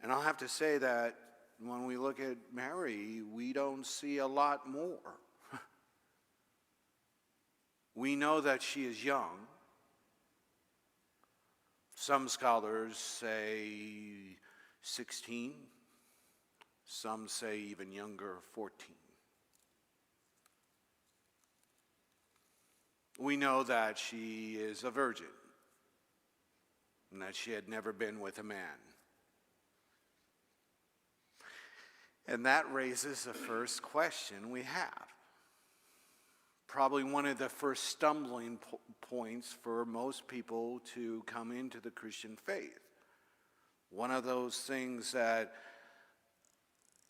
And I'll have to say that when we look at Mary, we don't see a lot more. We know that she is young. Some scholars say 16. Some say even younger, 14. We know that she is a virgin and that she had never been with a man. And that raises the first question we have. Probably one of the first stumbling points for most people to come into the Christian faith. One of those things that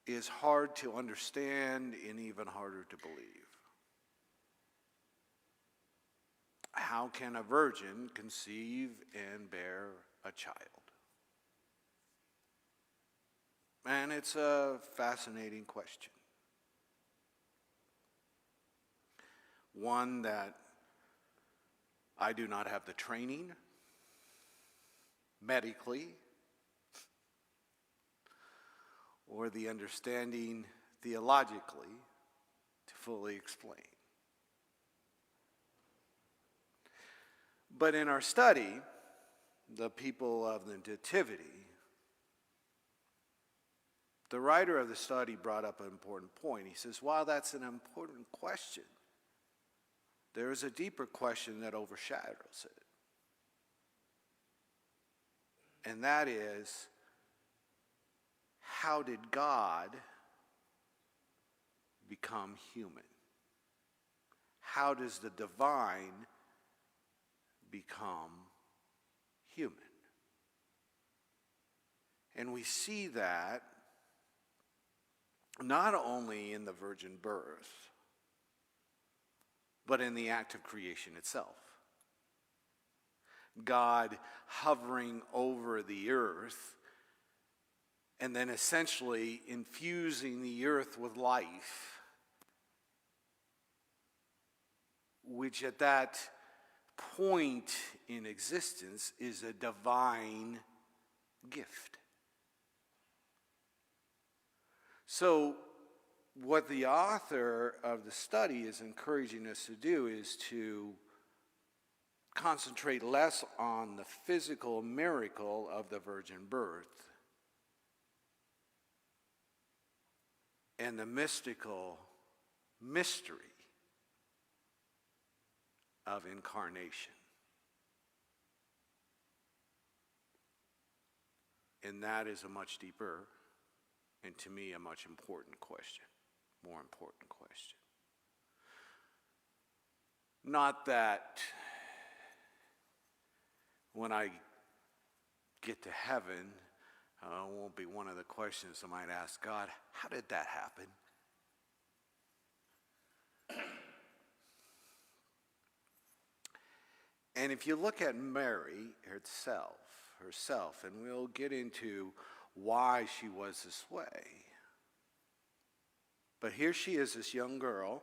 is hard to understand and even harder to believe. How can a virgin conceive and bear a child? And it's a fascinating question. One that I do not have the training medically or the understanding theologically to fully explain. But in our study, the people of the Nativity, the writer of the study brought up an important point. He says, while that's an important question, there is a deeper question that overshadows it. And that is, how did God become human? How does the divine become human? And we see that not only in the virgin birth, but in the act of creation itself. God hovering over the earth and then essentially infusing the earth with life, which at that point in existence is a divine gift. So what the author of the study is encouraging us to do is to concentrate less on the physical miracle of the virgin birth and the mystical mystery of incarnation. And that is a much deeper, and to me, a much important question, more important question. Not that when I get to heaven, won't be one of the questions I might ask God, how did that happen? And if you look at Mary herself, and we'll get into why she was this way. But here she is, this young girl,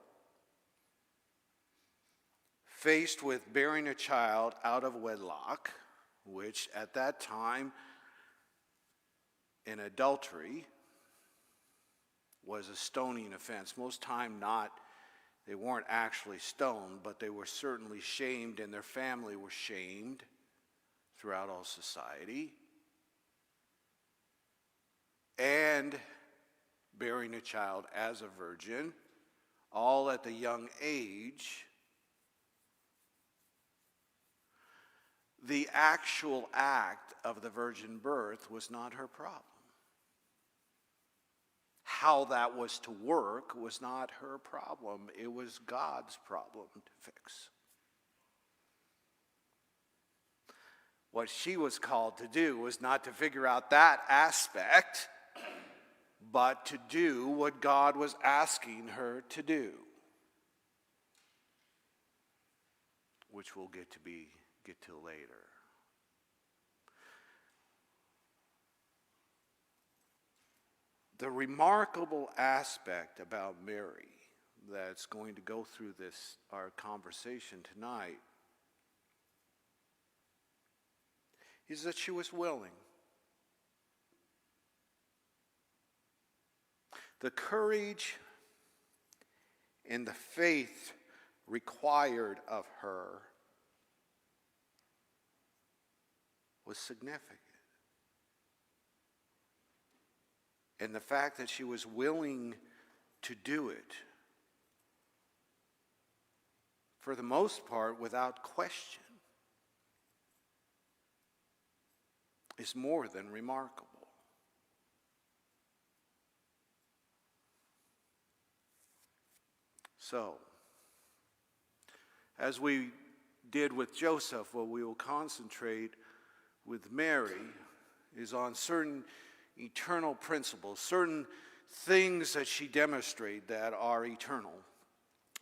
faced with bearing a child out of wedlock, which at that time in adultery was a stoning offense. Most time they weren't actually stoned, but they were certainly shamed, and their family was shamed throughout all society. And bearing a child as a virgin, all at the young age. The actual act of the virgin birth was not her problem. How that was to work was not her problem. It was God's problem to fix. What she was called to do was not to figure out that aspect, but to do what God was asking her to do, which we'll get to later. The remarkable aspect about Mary that's going to go through our conversation tonight is that she was willing. The courage and the faith required of her was significant. And the fact that she was willing to do it, for the most part, without question, is more than remarkable. So, as we did with Joseph, what we will concentrate with Mary is on certain eternal principles, certain things that she demonstrated that are eternal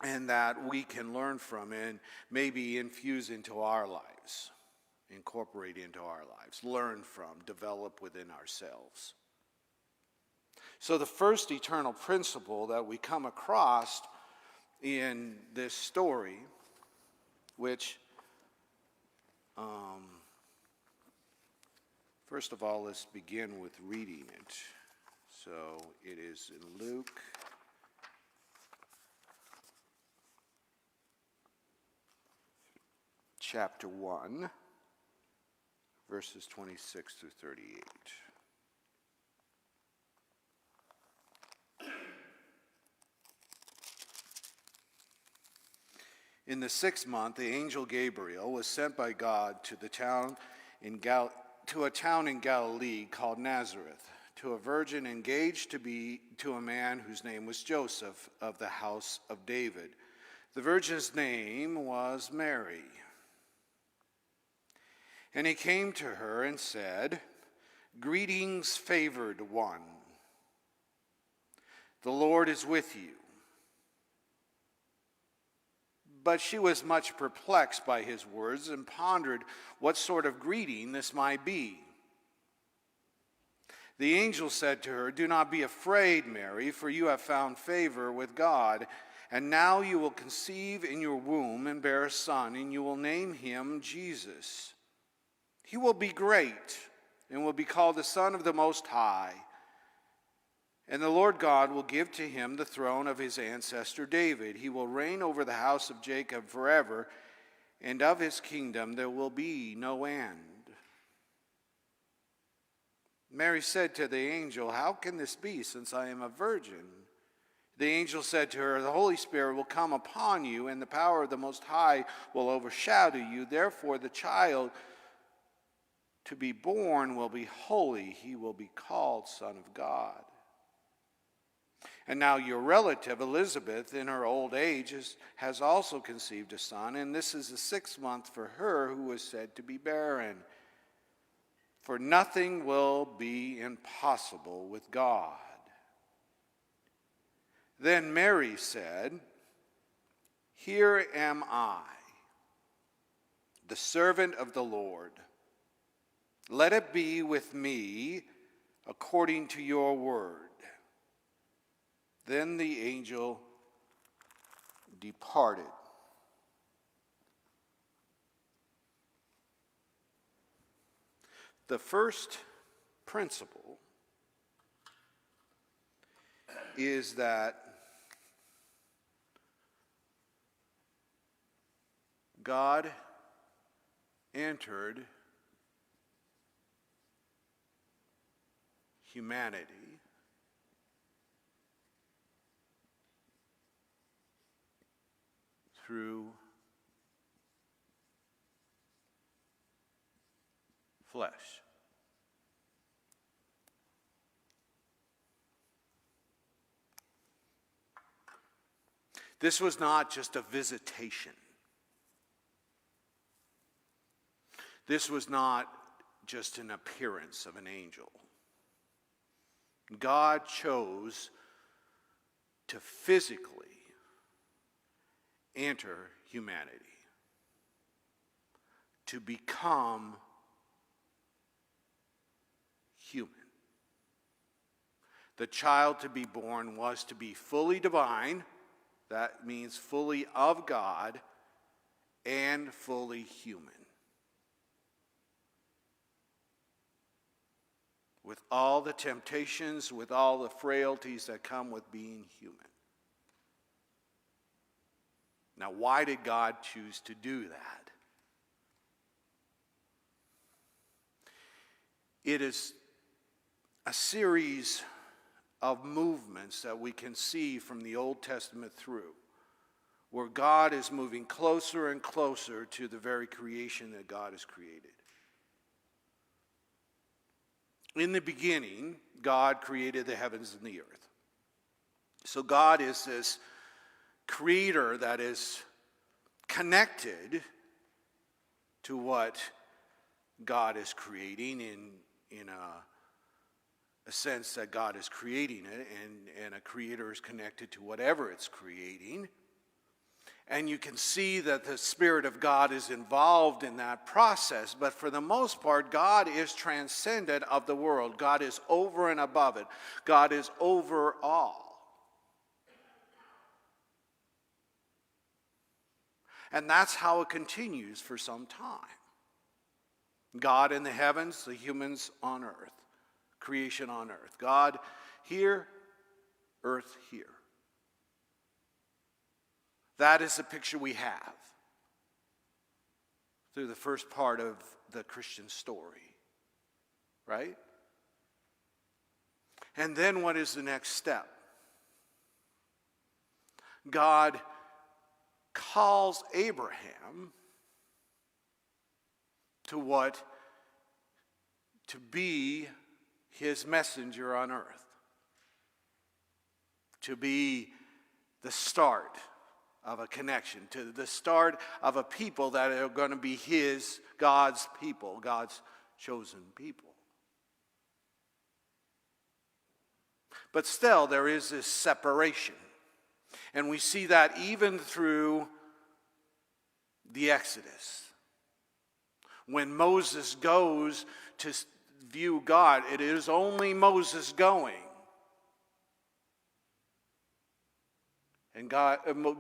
and that we can learn from and maybe infuse into our lives, incorporate into our lives, learn from, develop within ourselves. So the first eternal principle that we come across in this story, which, first of all, let's begin with reading it. So it is in Luke chapter 1, verses 26 through 38. In the 6th month, the angel Gabriel was sent by God to a town in Galilee called Nazareth, to a virgin engaged to a man whose name was Joseph, of the house of David. The virgin's name was Mary. And he came to her and said, "Greetings, favored one. The Lord is with you." But she was much perplexed by his words and pondered what sort of greeting this might be. The angel said to her, "Do not be afraid, Mary, for you have found favor with God. And now you will conceive in your womb and bear a son, and you will name him Jesus. He will be great and will be called the Son of the Most High. And the Lord God will give to him the throne of his ancestor David. He will reign over the house of Jacob forever, and of his kingdom there will be no end." Mary said to the angel, "How can this be, since I am a virgin?" The angel said to her, "The Holy Spirit will come upon you, and the power of the Most High will overshadow you. Therefore, the child to be born will be holy. He will be called Son of God. And now your relative Elizabeth, in her old age, has also conceived a son, and this is the 6th month for her who was said to be barren. For nothing will be impossible with God." Then Mary said, "Here am I, the servant of the Lord. Let it be with me according to your word." Then the angel departed. The first principle is that God entered humanity through flesh. This was not just a visitation. This was not just an appearance of an angel. God chose to physically enter humanity, to become human. The child to be born was to be fully divine, that means fully of God, and fully human. with all the temptations, with all the frailties that come with being human. Now, why did God choose to do that? It is a series of movements that we can see from the Old Testament through, where God is moving closer and closer to the very creation that God has created. In the beginning, God created the heavens and the earth. So God is this creator that is connected to what God is creating in a sense that God is creating it, and a creator is connected to whatever it's creating. And you can see that the Spirit of God is involved in that process. But for the most part, God is transcendent of the world. God is over and above it. God is over all. And that's how it continues for some time. God in the heavens, the humans on earth. Creation on earth. God here, earth here. That is the picture we have through the first part of the Christian story, right? And then what is the next step? God calls Abraham to be his messenger on earth, to be the start of a connection, to the start of a people that are going to be God's people, God's chosen people. But still, there is this separation. And we see that even through the Exodus. When Moses goes to view God, it is only Moses going. And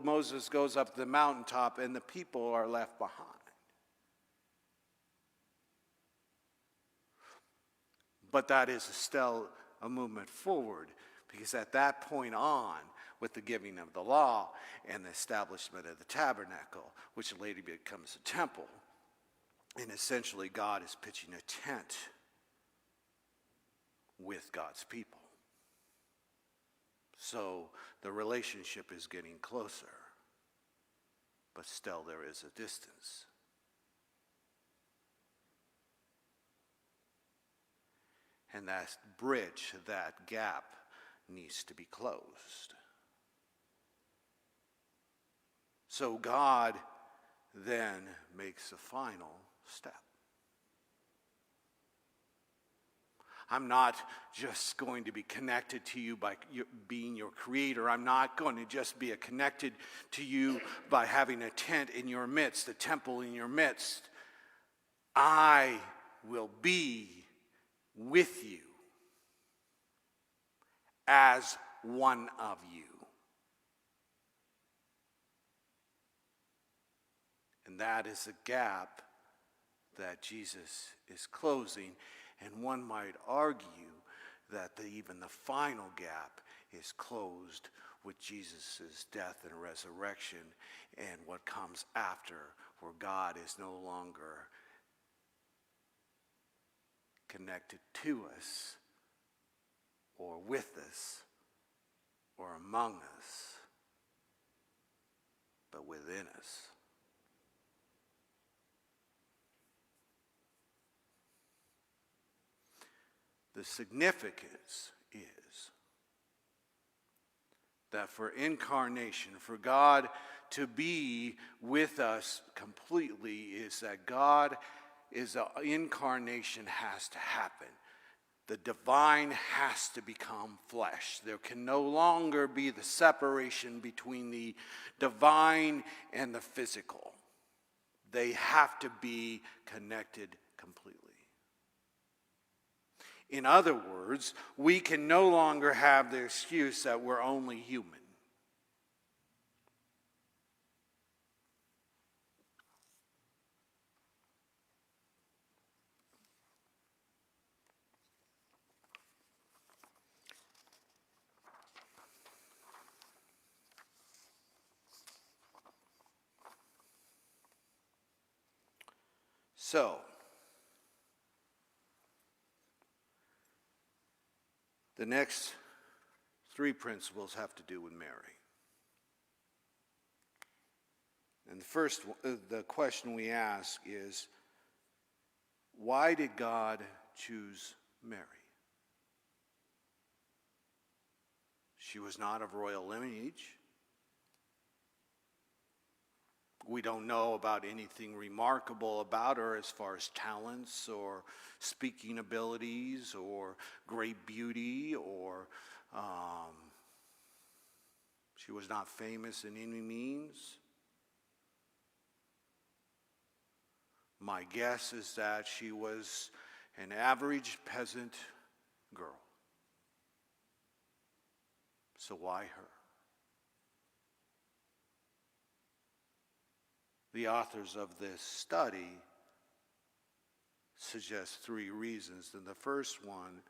Moses goes up the mountaintop and the people are left behind. But that is still a movement forward, because at that point on, with the giving of the law and the establishment of the tabernacle, which later becomes a temple, and essentially God is pitching a tent with God's people. So the relationship is getting closer, but still there is a distance. And that bridge, that gap, needs to be closed. So God then makes a final step. I'm not just going to be connected to you by being your creator. I'm not going to just be connected to you by having a tent in your midst, a temple in your midst. I will be with you as one of you. And that is a gap that Jesus is closing. And one might argue that even the final gap is closed with Jesus' death and resurrection and what comes after, where God is no longer connected to us or with us or among us, but within us. The significance is that for incarnation, for God to be with us completely, is that incarnation has to happen. The divine has to become flesh. There can no longer be the separation between the divine and the physical. They have to be connected completely. In other words, we can no longer have the excuse that we're only human. So, the next 3 principles have to do with Mary. And the question we ask is, why did God choose Mary? She was not of royal lineage. We don't know about anything remarkable about her as far as talents or speaking abilities or great beauty, or she was not famous in any means. My guess is that she was an average peasant girl. So why her? The authors of this study suggest 3 reasons, and the first one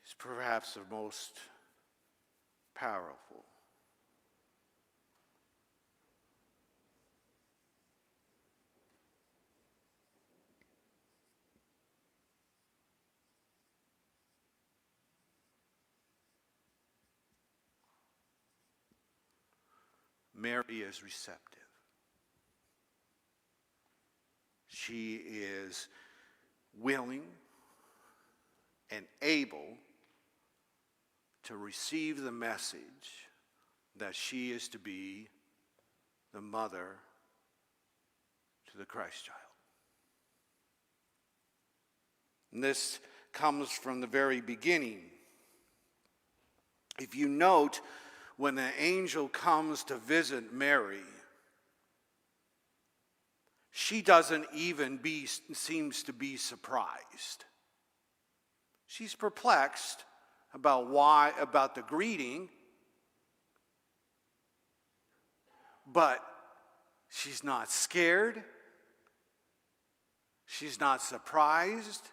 is perhaps the most powerful. Mary is receptive. She is willing and able to receive the message that she is to be the mother to the Christ child. And this comes from the very beginning. If you note, when the angel comes to visit Mary, she doesn't even seems to be surprised. She's perplexed about the greeting, but she's not scared. She's not surprised.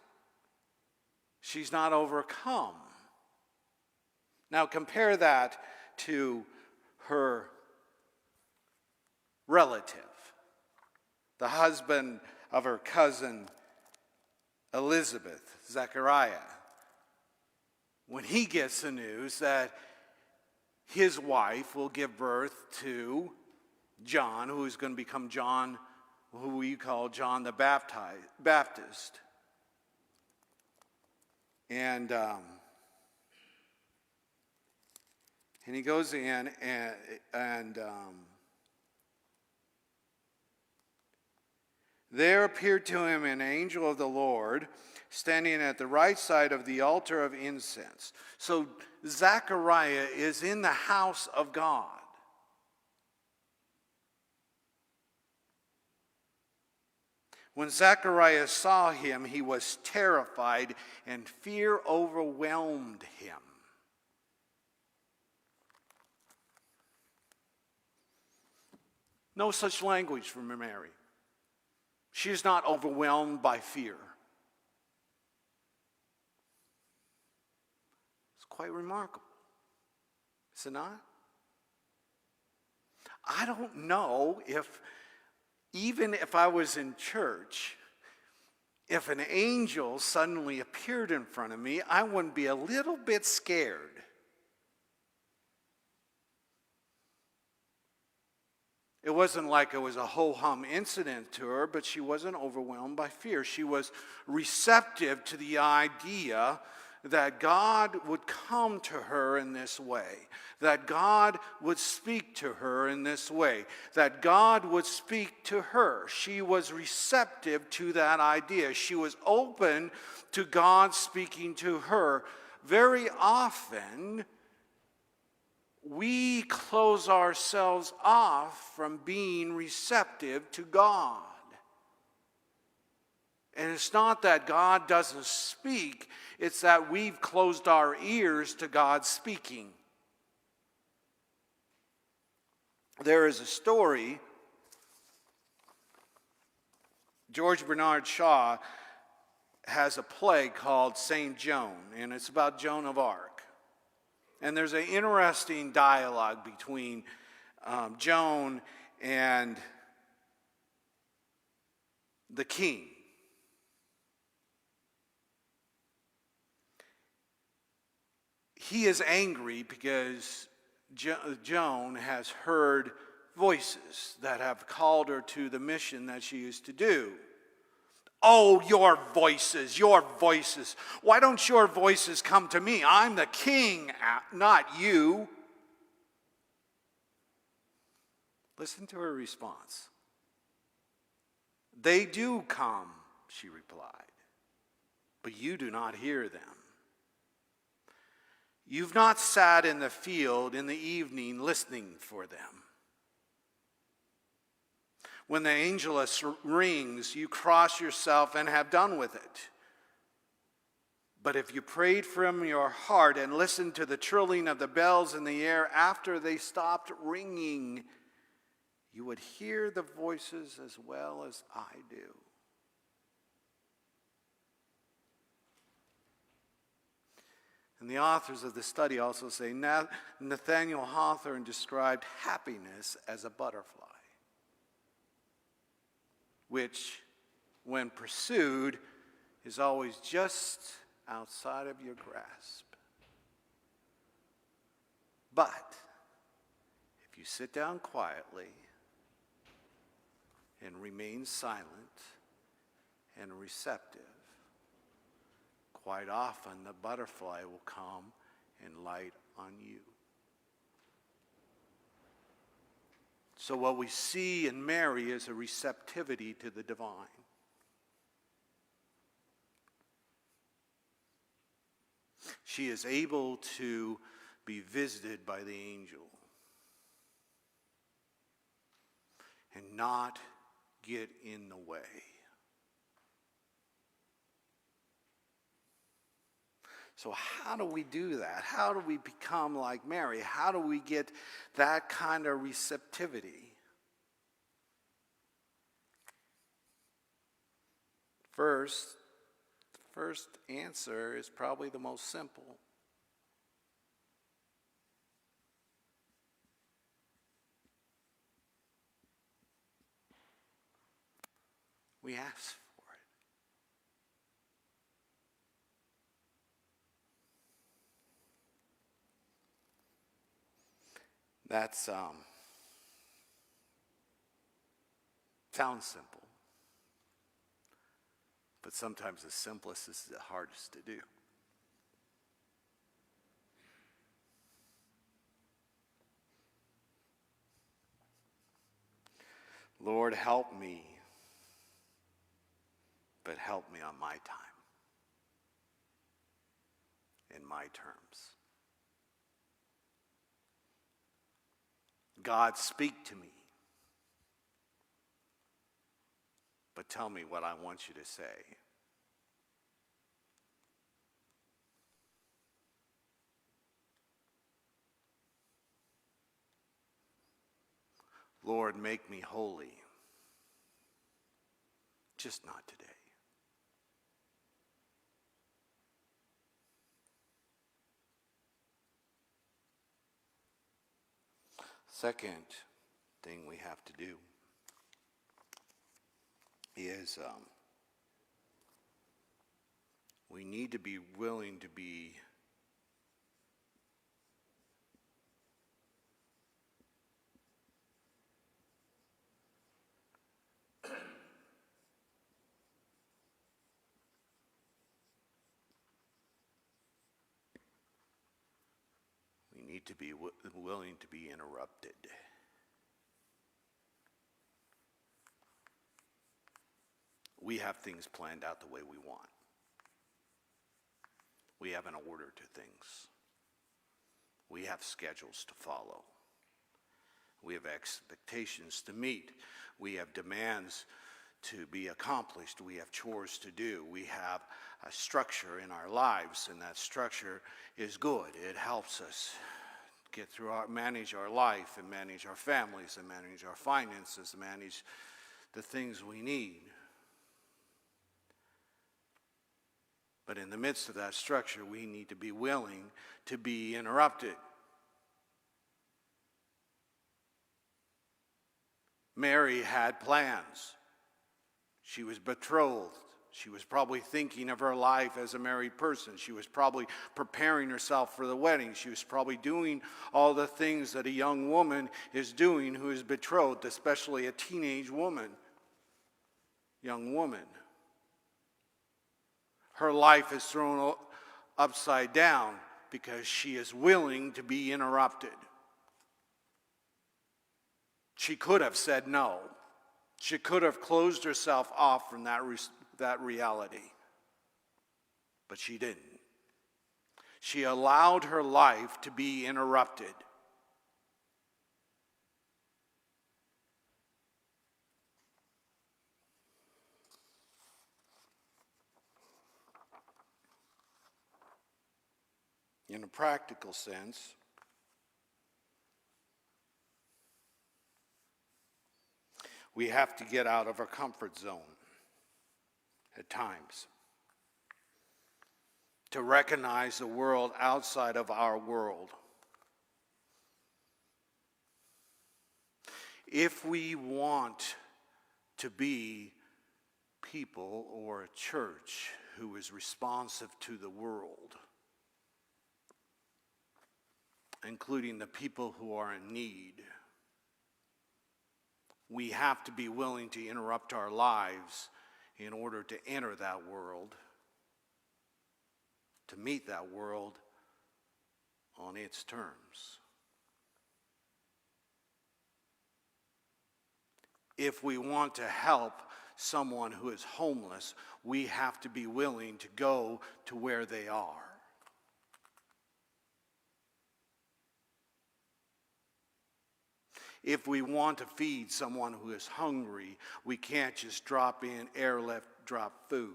She's not overcome. Now compare that to her relative, the husband of her cousin Elizabeth, Zechariah, when he gets the news that his wife will give birth to John, who is going to become John, who we call John the Baptist. And he goes in and there appeared to him an angel of the Lord standing at the right side of the altar of incense. So Zechariah is in the house of God. When Zechariah saw him, he was terrified, and fear overwhelmed him. No such language from Mary. She is not overwhelmed by fear. It's quite remarkable, is it not? I don't know if, even if I was in church, if an angel suddenly appeared in front of me, I wouldn't be a little bit scared. It wasn't like it was a ho-hum incident to her, but she wasn't overwhelmed by fear. She was receptive to the idea that God would come to her in this way, that God would speak to her in this way, that God would speak to her. She was receptive to that idea. She was open to God speaking to her. Very often, we close ourselves off from being receptive to God. And it's not that God doesn't speak, it's that we've closed our ears to God speaking. There is a story, George Bernard Shaw has a play called St. Joan, and it's about Joan of Arc. And there's an interesting dialogue between Joan and the king. He is angry because Joan has heard voices that have called her to the mission that she used to do. Oh, your voices, your voices. Why don't your voices come to me? I'm the king, not you. Listen to her response. They do come, she replied, but you do not hear them. You've not sat in the field in the evening listening for them. When the angelus rings, you cross yourself and have done with it. But if you prayed from your heart and listened to the trilling of the bells in the air after they stopped ringing, you would hear the voices as well as I do. And the authors of the study also say Nathaniel Hawthorne described happiness as a butterfly, which, when pursued, is always just outside of your grasp. But if you sit down quietly and remain silent and receptive, quite often the butterfly will come and light on you. So what we see in Mary is a receptivity to the divine. She is able to be visited by the angel and not get in the way. So how do we do that? How do we become like Mary? How do we get that kind of receptivity? The first answer is probably the most simple. We ask for it. That's sounds simple, but sometimes the simplest is the hardest to do. Lord, help me, but help me on my time, in my terms. God, speak to me, but tell me what I want you to say. Lord, make me holy, just not today. Second thing we have to do is we need to be willing to be willing to be interrupted. We have things planned out the way we want. We have an order to things. We have schedules to follow. We have expectations to meet. We have demands to be accomplished. We have chores to do. We have a structure in our lives, and that structure is good. It helps us get through manage our life and manage our families and manage our finances and manage the things we need. But in the midst of that structure, we need to be willing to be interrupted. Mary had plans. She was betrothed. She was probably thinking of her life as a married person. She was probably preparing herself for the wedding. She was probably doing all the things that a young woman is doing who is betrothed, especially a teenage woman, young woman. Her life is thrown upside down because she is willing to be interrupted. She could have said no. She could have closed herself off from that reality. But she didn't. She allowed her life to be interrupted. In a practical sense, we have to get out of our comfort zone at times to recognize the world outside of our world. If we want to be people or a church who is responsive to the world, including the people who are in need, we have to be willing to interrupt our lives in order to enter that world, to meet that world on its terms. If we want to help someone who is homeless, we have to be willing to go to where they are. If we want to feed someone who is hungry, we can't just drop in airlift drop food.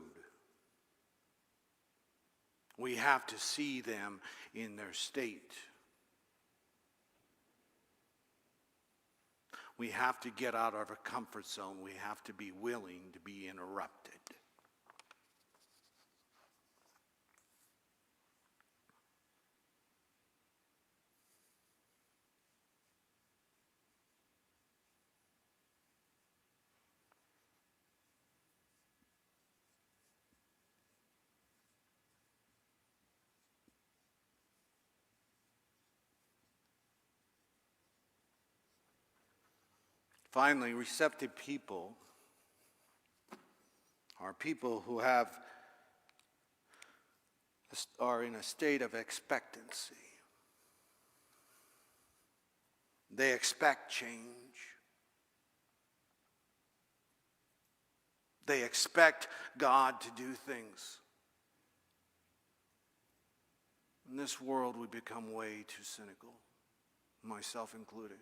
We have to see them in their state. We have to get out of our comfort zone. We have to be willing to be interrupted. Finally, receptive people are people who are in a state of expectancy. They expect change. They expect God to do things. In this world, we become way too cynical, myself included.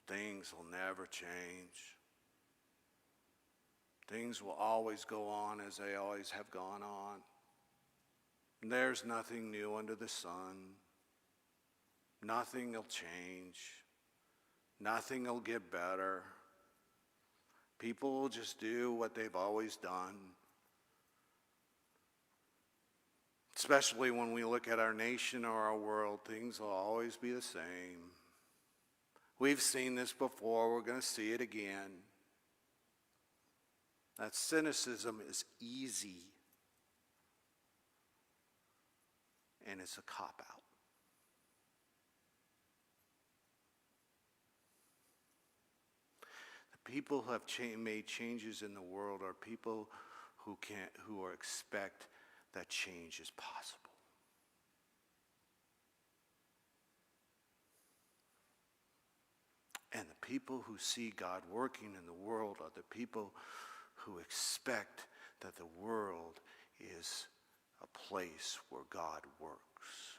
Things will never change. Things will always go on as they always have gone on. There's nothing new under the sun. Nothing will change. Nothing will get better. People will just do what they've always done. Especially when we look at our nation or our world, things will always be the same. We've seen this before, we're going to see it again. That cynicism is easy, and it's a cop-out. The people who have made changes in the world are people who expect that change is possible. And the people who see God working in the world are the people who expect that the world is a place where God works.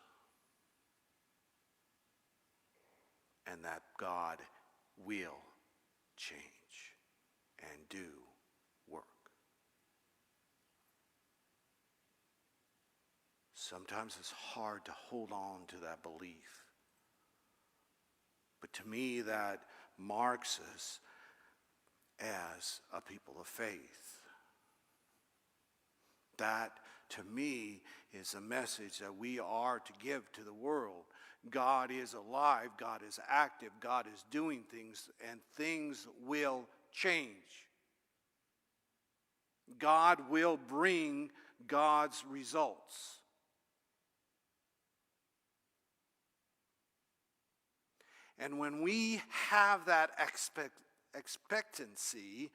And that God will change and do work. Sometimes it's hard to hold on to that belief. But to me, that marks us as a people of faith. That, to me, is a message that we are to give to the world. God is alive, God is active, God is doing things, and things will change. God will bring God's results. And when we have that expectancy,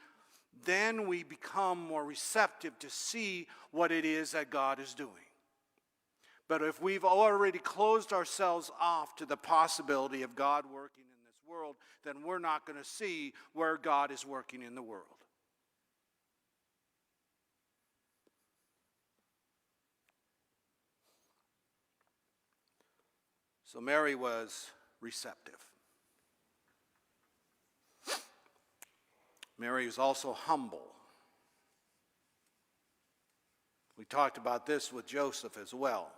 then we become more receptive to see what it is that God is doing. But if we've already closed ourselves off to the possibility of God working in this world, then we're not going to see where God is working in the world. So Mary was receptive. Mary was also humble. We talked about this with Joseph as well.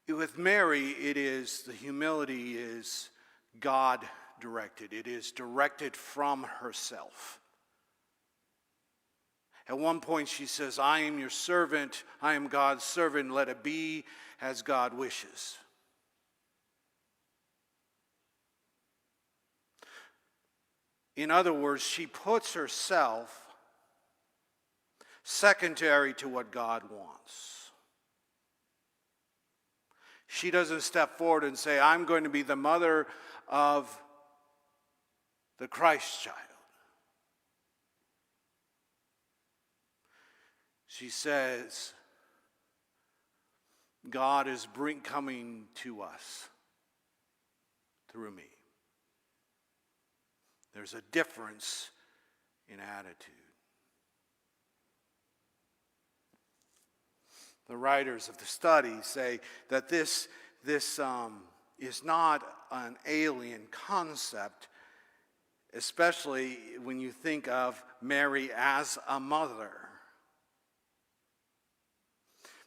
With Mary, the humility is God-directed. It is directed from herself. At one point she says, I am your servant, I am God's servant, let it be as God wishes. In other words, she puts herself secondary to what God wants. She doesn't step forward and say, I'm going to be the mother of the Christ child. She says, God is coming to us through me. There's a difference in attitude. The writers of the study say that this is not an alien concept, especially when you think of Mary as a mother.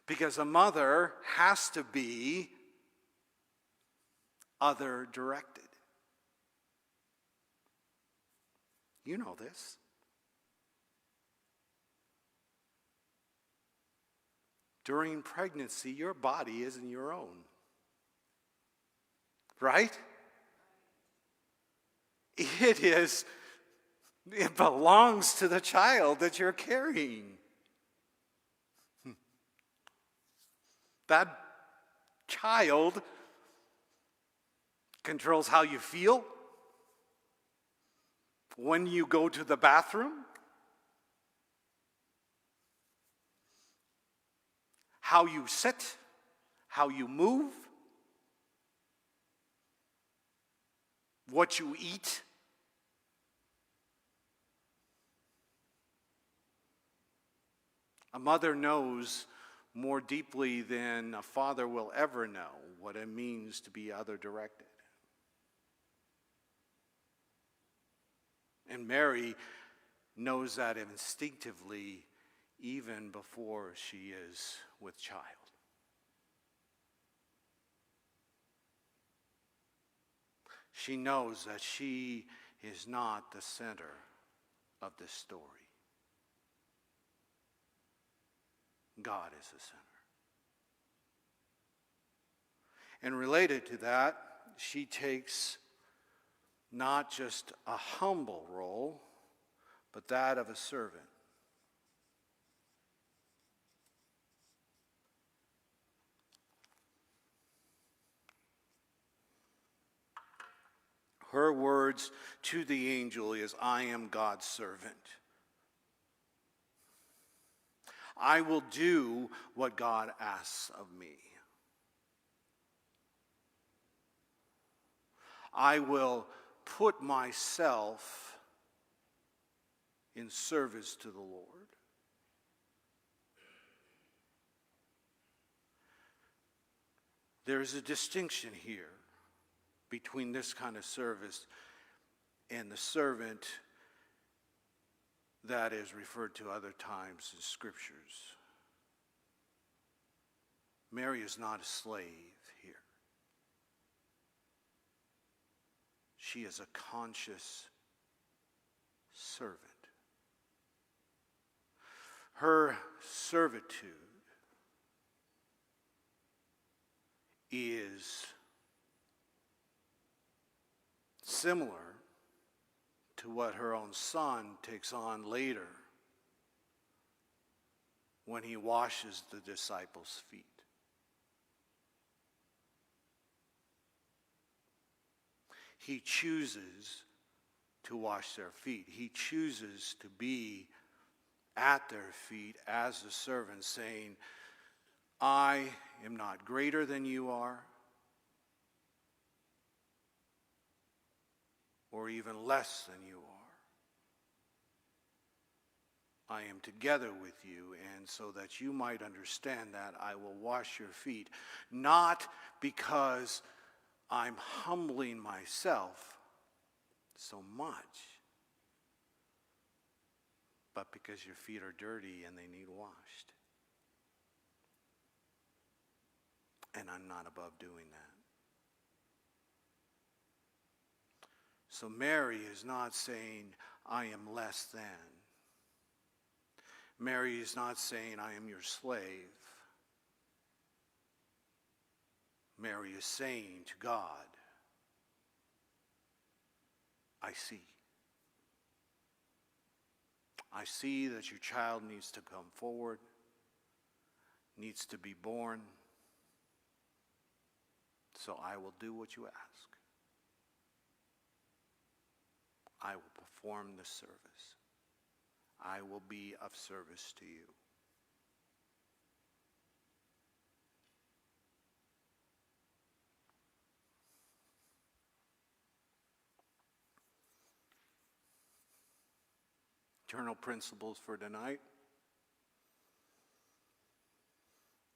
Because a mother has to be other-directed. You know this. During pregnancy, your body isn't your own. Right? It belongs to the child that you're carrying. That child controls how you feel when you go to the bathroom, how you sit, how you move, what you eat. A mother knows more deeply than a father will ever know what it means to be other-directed. And Mary knows that instinctively even before she is with child. She knows that she is not the center of this story. God is the center. And related to that, she takes not just a humble role, but that of a servant. Her words to the angel is, I am God's servant. I will do what God asks of me. I will put myself in service to the Lord. There's a distinction here between this kind of service and the servant that is referred to other times in scriptures. Mary is not a slave here. She is a conscious servant. Her servitude is similar to what her own son takes on later when he washes the disciples' feet. He chooses to wash their feet. He chooses to be at their feet as a servant, saying, I am not greater than you are, or even less than you are. I am together with you, and so that you might understand that, I will wash your feet, not because I'm humbling myself so much, but because your feet are dirty and they need washed. And I'm not above doing that. So Mary is not saying, I am less than. Mary is not saying, I am your slave. Mary is saying to God, I see. I see that your child needs to come forward, needs to be born, so I will do what you ask. I will perform the service. I will be of service to you. Eternal principles for tonight.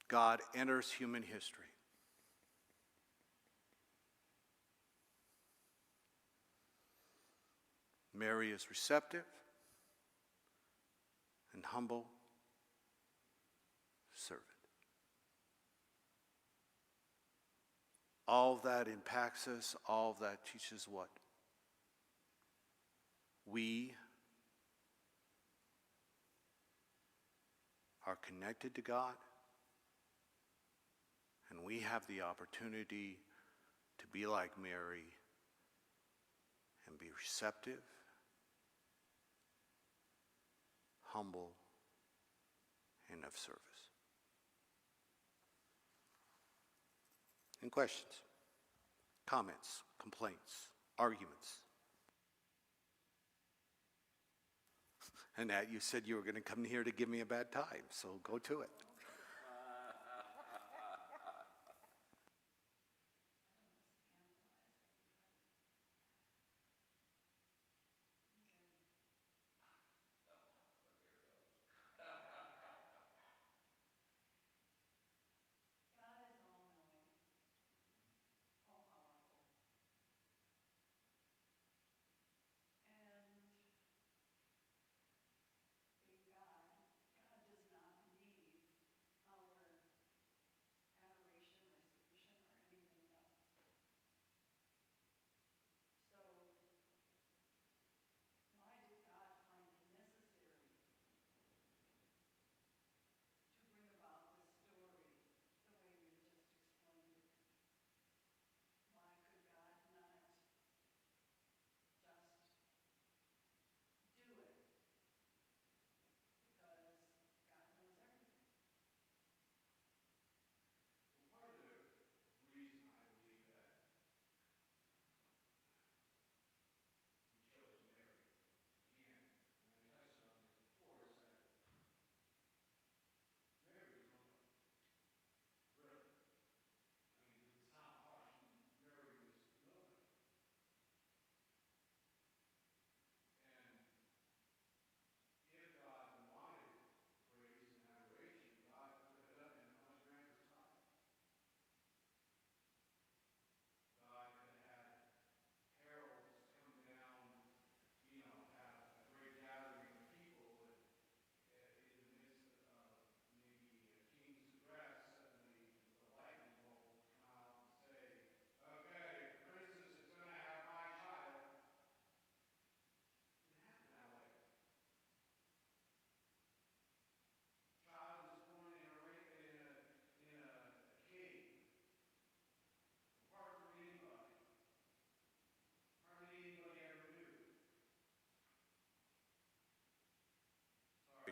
God enters human history. Mary is receptive and humble servant. All of that impacts us. All of that teaches what? We are connected to God, and we have the opportunity to be like Mary and be receptive, humble, and of service. Any questions, comments, complaints, arguments? Annette, you said you were going to come here to give me a bad time, so go to it. God is all-knowing, all-powerful, and being God, God does not need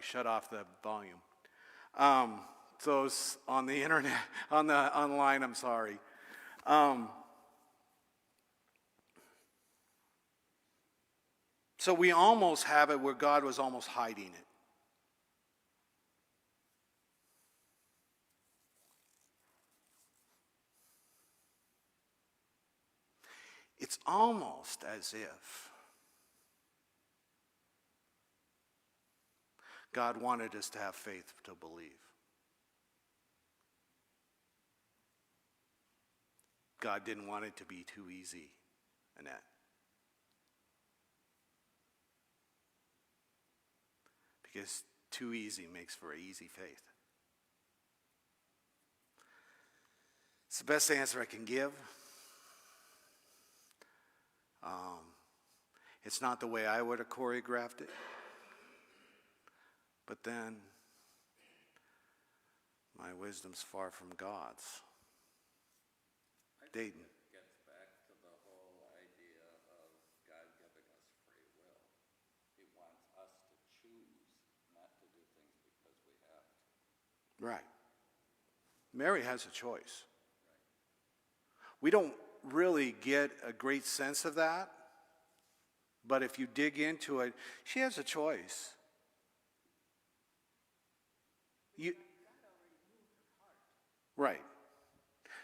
shut off the volume. Those on the internet, online, I'm sorry. So we almost have it where God was almost hiding it. It's almost as if God wanted us to have faith to believe. God didn't want it to be too easy, Annette. Because too easy makes for easy faith. It's the best answer I can give. It's not the way I would have choreographed it. But then, my wisdom's far from God's. Dayton. It gets back to the whole idea of God giving us free will. He wants us to choose not to do things because we have to. Right. Mary has a choice. We don't really get a great sense of that, but if you dig into it, she has a choice. Right.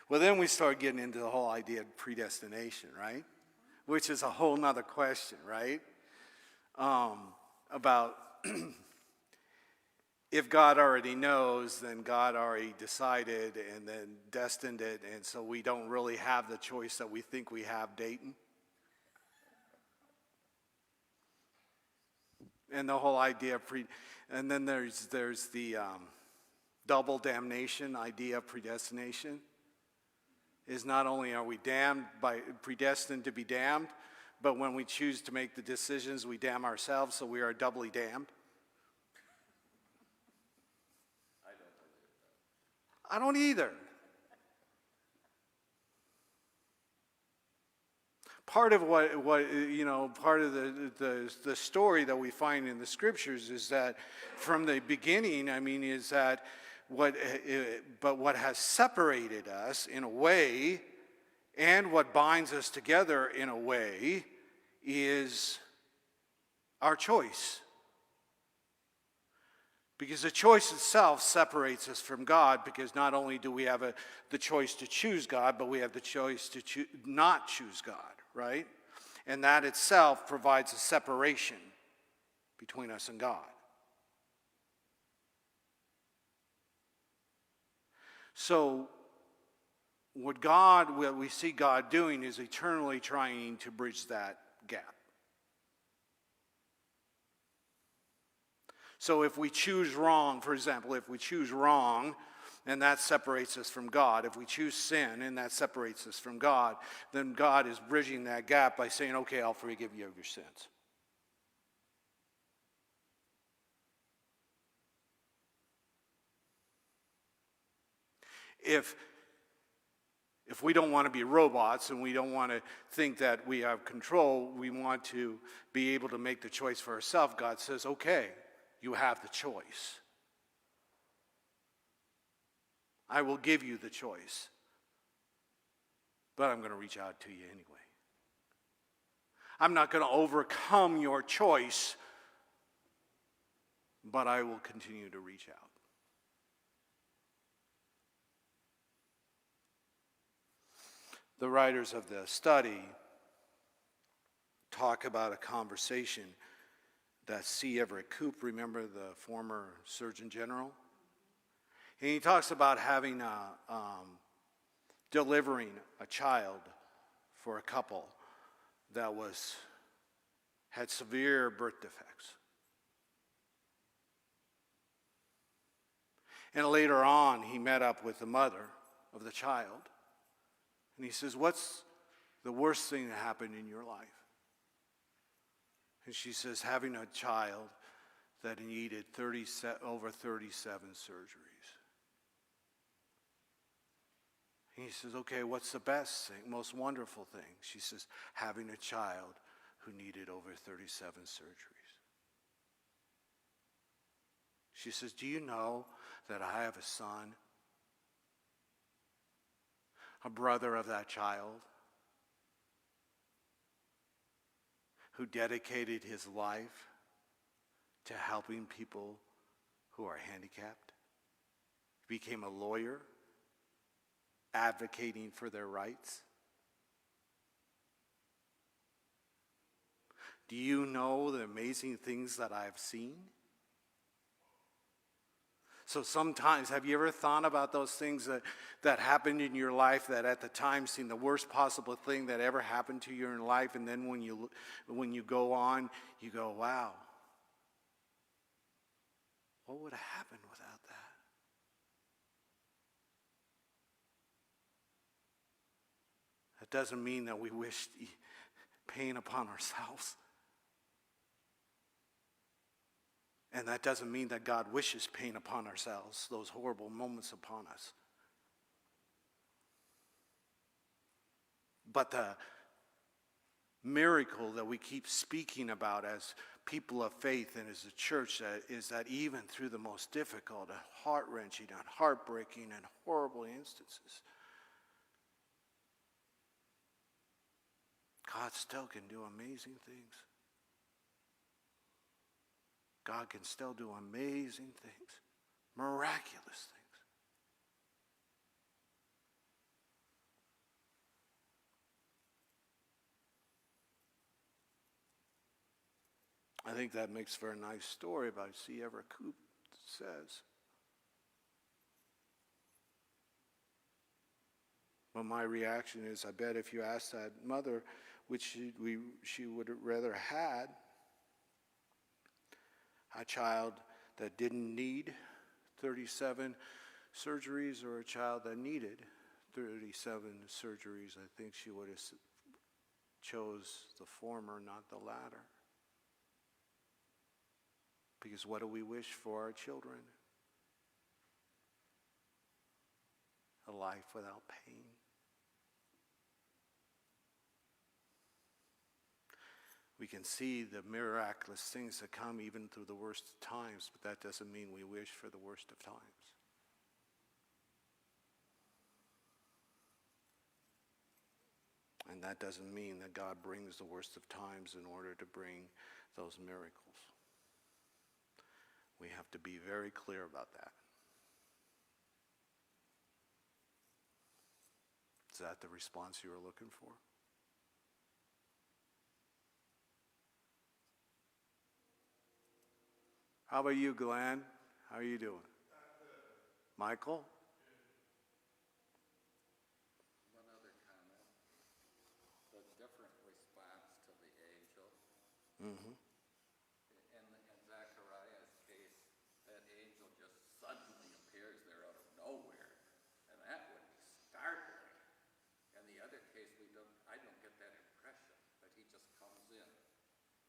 Well, then we start getting into the whole idea of predestination, right? Which is a whole nother question, right? About if God already knows, then God already decided and then destined it, and so we don't really have the choice that we think we have, Dayton. And the whole idea of and then there's the double damnation idea of predestination. Is not only are we predestined to be damned, but when we choose to make the decisions, we damn ourselves, so we are doubly damned. I don't either. Part of part of the story that we find in the scriptures is that from the beginning, is that what has separated us in a way, and what binds us together in a way, is our choice. Because the choice itself separates us from God, because not only do we have the choice to choose God, but we have the choice to not choose God, right? And that itself provides a separation between us and God. So what we see God doing is eternally trying to bridge that gap. So if we choose wrong, for example, if we choose wrong, and that separates us from God. If we choose sin, and that separates us from God, then God is bridging that gap by saying, okay, I'll forgive you of your sins. If we don't want to be robots and we don't want to think that we have control, we want to be able to make the choice for ourselves, God says, okay, you have the choice. I will give you the choice. But I'm going to reach out to you anyway. I'm not going to overcome your choice, but I will continue to reach out. The writers of the study talk about a conversation that C. Everett Koop, remember the former Surgeon General? And he talks about having delivering a child for a couple that had severe birth defects. And later on, he met up with the mother of the child. And he says, what's the worst thing that happened in your life? And she says, having a child that needed over 37 surgeries. And he says, okay, what's the best thing, most wonderful thing? She says, having a child who needed over 37 surgeries. She says, do you know that I have a son, a brother of that child, who dedicated his life to helping people who are handicapped? He became a lawyer, advocating for their rights. Do you know the amazing things that I've seen? So sometimes, have you ever thought about those things that happened in your life that at the time seemed the worst possible thing that ever happened to you in life, and then when you go on, you go, wow, what would have happened without that? That doesn't mean that we wish pain upon ourselves. And that doesn't mean that God wishes pain upon ourselves, those horrible moments upon us. But the miracle that we keep speaking about as people of faith and as a church is that even through the most difficult and heart-wrenching and heartbreaking and horrible instances, God still can do amazing things. God can still do amazing things, miraculous things. I think that makes for a nice story about C. Everett Koop says. Well, my reaction is, I bet if you asked that mother which she would have rather had, a child that didn't need 37 surgeries or a child that needed 37 surgeries, I think she would have chose the former, not the latter. Because what do we wish for our children? A life without pain. We can see the miraculous things that come even through the worst of times, but that doesn't mean we wish for the worst of times. And that doesn't mean that God brings the worst of times in order to bring those miracles. We have to be very clear about that. Is that the response you were looking for? How about you, Glenn? How are you doing? Michael? One other comment. The different response to the angel. Mm-hmm. In Zechariah's case, that angel just suddenly appears there out of nowhere, and that would be startling. In the other case, I don't get that impression that he just comes in,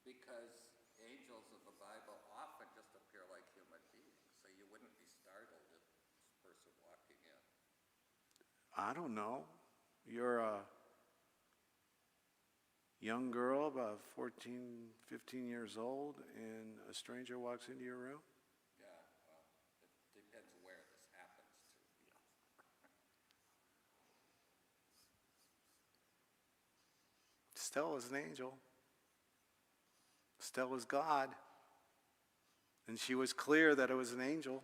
because angels in the Bible often just appear like human beings, so you wouldn't be startled at this person walking in. I don't know. You're a young girl, about 14, 15 years old, and a stranger walks into your room? Yeah, well, it depends where this happens to. Still is an angel. Still is God. And she was clear that it was an angel.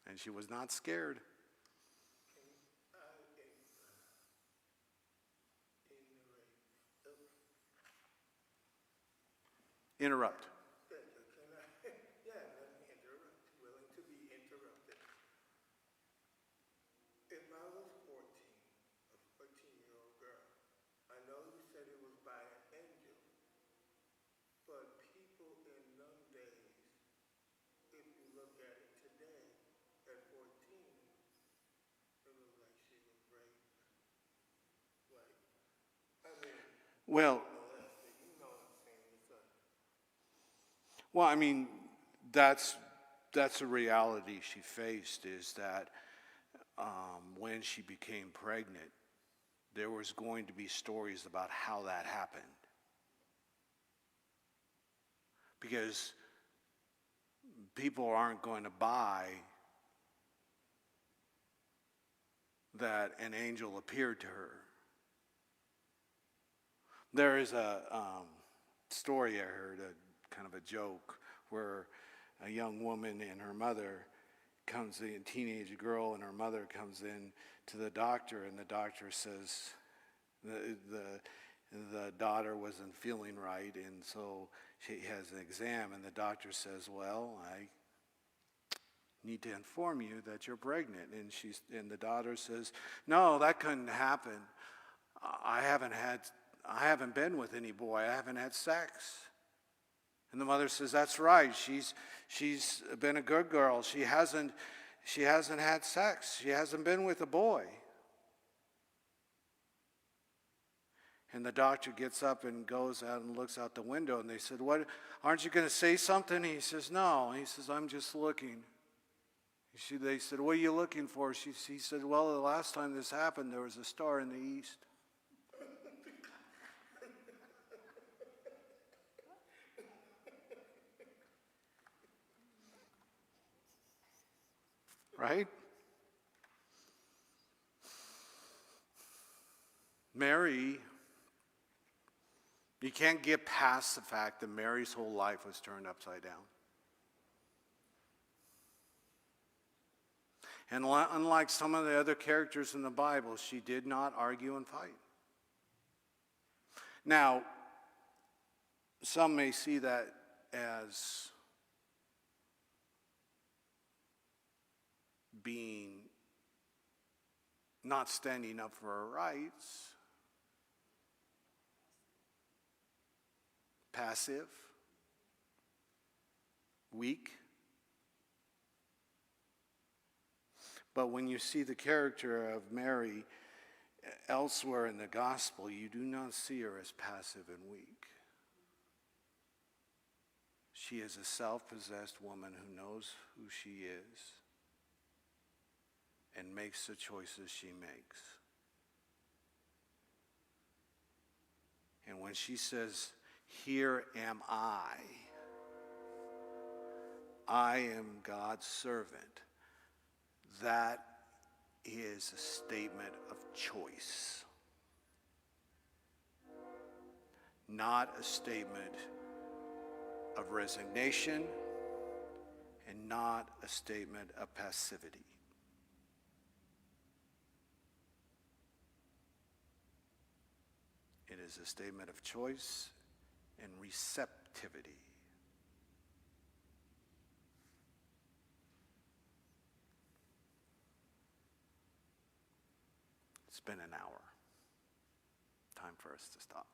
And she was not scared. Interrupt. Yeah, let me interrupt. Willing to be interrupted. If I was 14, a 14-year-old girl, I know you said it was by an angel, but people in them days, if you look at it today, at 14, it was like she was raped. Like, I mean, Well, molested, you know what I'm saying? It's a, I mean, that's a reality she faced, is that when she became pregnant, there was going to be stories about how that happened. Because people aren't going to buy that an angel appeared to her. There is a story I heard, a kind of a joke, where a young woman and her mother comes in, a teenage girl and her mother comes in to the doctor, and the doctor says the daughter wasn't feeling right, and so she has an exam, and the doctor says, well, I need to inform you that you're pregnant. And the daughter says, no, that couldn't happen. I haven't been with any boy. I haven't had sex. And the mother says, that's right. She's been a good girl. She hasn't had sex. She hasn't been with a boy. And the doctor gets up and goes out and looks out the window, and they said, what, aren't you going to say something? He says, no. He says, I'm just looking. They said, what are you looking for? He said, well, the last time this happened, there was a star in the east. Right? Mary, you can't get past the fact that Mary's whole life was turned upside down. And unlike some of the other characters in the Bible, she did not argue and fight. Now, some may see that as being not standing up for her rights, passive, weak. But when you see the character of Mary elsewhere in the gospel, you do not see her as passive and weak. She is a self-possessed woman who knows who she is and makes the choices she makes. And when she says, here am I am God's servant, that is a statement of choice, not a statement of resignation, and not a statement of passivity. It is a statement of choice and receptivity. It's been an hour. Time for us to stop.